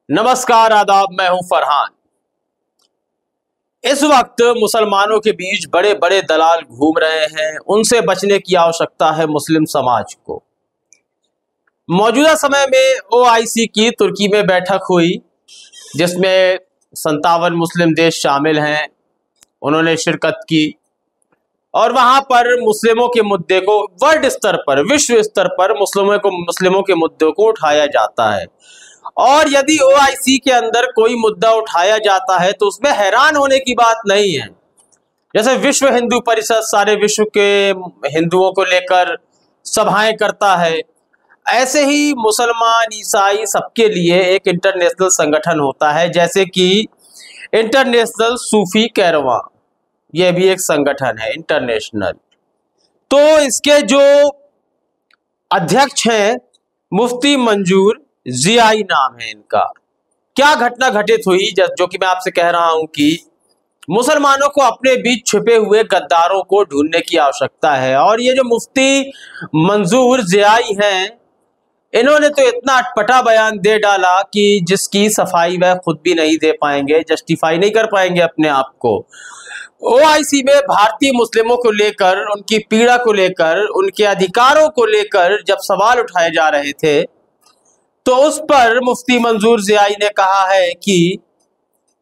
नमस्कार, आदाब। मैं हूं फरहान। इस वक्त मुसलमानों के बीच बड़े बड़े दलाल घूम रहे हैं। उनसे बचने की आवश्यकता है मुस्लिम समाज को। मौजूदा समय में ओआईसी की तुर्की में बैठक हुई, जिसमें 57 मुस्लिम देश शामिल हैं। उन्होंने शिरकत की और वहां पर मुस्लिमों के मुद्दे को वर्ल्ड स्तर पर, विश्व स्तर पर मुस्लिमों के मुद्दों को उठाया जाता है। और यदि ओआईसी के अंदर कोई मुद्दा उठाया जाता है तो उसमें हैरान होने की बात नहीं है। जैसे विश्व हिंदू परिषद सारे विश्व के हिंदुओं को लेकर सभाएं करता है, ऐसे ही मुसलमान, ईसाई सबके लिए एक इंटरनेशनल संगठन होता है, जैसे कि इंटरनेशनल सूफी कैरवां। यह भी एक संगठन है इंटरनेशनल। तो इसके जो अध्यक्ष हैं मुफ्ती मंजूर जियाई नाम है इनका। क्या घटना घटित हुई जो कि मैं आपसे कह रहा हूं कि मुसलमानों को अपने बीच छिपे हुए गद्दारों को ढूंढने की आवश्यकता है। और ये जो मुफ्ती मंजूर जियाई हैं, इन्होंने तो इतना अटपटा बयान दे डाला कि जिसकी सफाई वह खुद भी नहीं दे पाएंगे, जस्टिफाई नहीं कर पाएंगे अपने आप को। ओआईसी में भारतीय मुस्लिमों को लेकर, उनकी पीड़ा को लेकर, उनके अधिकारों को लेकर जब सवाल उठाए जा रहे थे, तो उस पर मुफ्ती मंजूर जियाई ने कहा है कि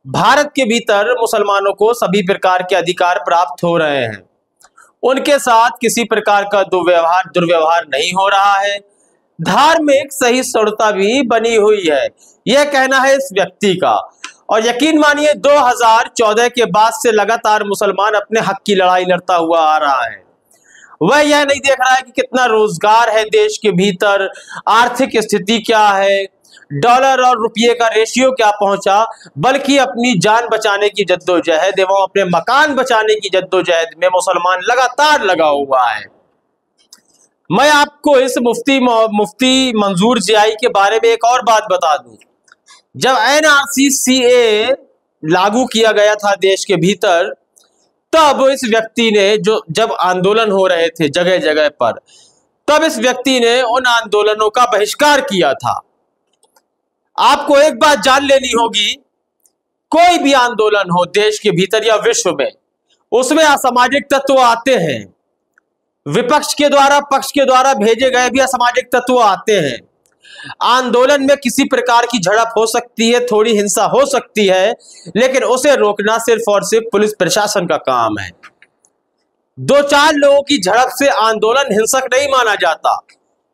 भारत के भीतर मुसलमानों को सभी प्रकार के अधिकार प्राप्त हो रहे हैं, उनके साथ किसी प्रकार का दुर्व्यवहार नहीं हो रहा है, धार्मिक सहिष्णुता भी बनी हुई है। यह कहना है इस व्यक्ति का। और यकीन मानिए 2014 के बाद से लगातार मुसलमान अपने हक की लड़ाई लड़ता हुआ आ रहा है। वह यह नहीं देख रहा है कि कितना रोजगार है देश के भीतर, आर्थिक स्थिति क्या है, डॉलर और रुपये का रेशियो क्या पहुंचा, बल्कि अपनी जान बचाने की जद्दोजहद एवं अपने मकान बचाने की जद्दोजहद में मुसलमान लगातार लगा हुआ है। मैं आपको इस मुफ्ती मंजूर जियाई के बारे में एक और बात बता दूं। जब NRC लागू किया गया था देश के भीतर, तब इस व्यक्ति ने जब आंदोलन हो रहे थे जगह जगह पर, तब इस व्यक्ति ने उन आंदोलनों का बहिष्कार किया था। आपको एक बात जान लेनी होगी, कोई भी आंदोलन हो देश के भीतर या विश्व में, उसमें असामाजिक तत्व आते हैं। विपक्ष के द्वारा, पक्ष के द्वारा भेजे गए भी असामाजिक तत्व आते हैं। आंदोलन में किसी प्रकार की झड़प हो सकती है, थोड़ी हिंसा हो सकती है, लेकिन उसे रोकना सिर्फ और सिर्फ पुलिस प्रशासन का काम है। 2-4 लोगों की झड़प से आंदोलन हिंसक नहीं माना जाता,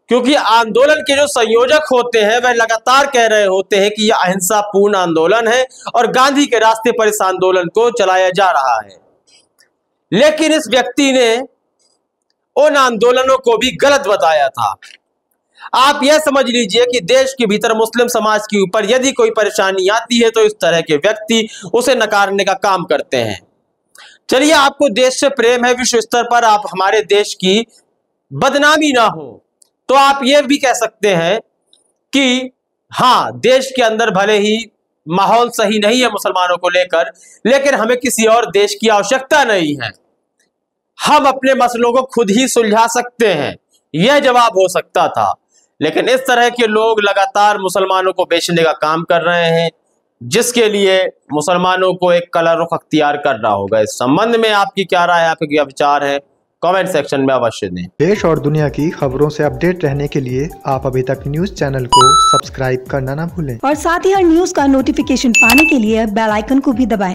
क्योंकि आंदोलन के जो संयोजक होते हैं वह लगातार कह रहे होते हैं कि यह अहिंसापूर्ण आंदोलन है और गांधी के रास्ते पर इस आंदोलन को चलाया जा रहा है। लेकिन इस व्यक्ति ने उन आंदोलनों को भी गलत बताया था। आप यह समझ लीजिए कि देश के भीतर मुस्लिम समाज के ऊपर यदि कोई परेशानी आती है तो इस तरह के व्यक्ति उसे नकारने का काम करते हैं। चलिए, आपको देश से प्रेम है, विश्व स्तर पर आप हमारे देश की बदनामी ना हो, तो आप यह भी कह सकते हैं कि हाँ, देश के अंदर भले ही माहौल सही नहीं है मुसलमानों को लेकर, लेकिन हमें किसी और देश की आवश्यकता नहीं है, हम अपने मसलों को खुद ही सुलझा सकते हैं। यह जवाब हो सकता था। लेकिन इस तरह के लोग लगातार मुसलमानों को बेचने का काम कर रहे हैं, जिसके लिए मुसलमानों को एक कला रुख अख्तियार करना होगा। इस संबंध में आपकी क्या राय है, आपके क्या विचार है, कमेंट सेक्शन में अवश्य दें। देश और दुनिया की खबरों से अपडेट रहने के लिए आप अभी तक न्यूज चैनल को सब्सक्राइब करना ना भूलें, और साथ ही हर न्यूज का नोटिफिकेशन पाने के लिए बेल आइकन को भी दबाएं।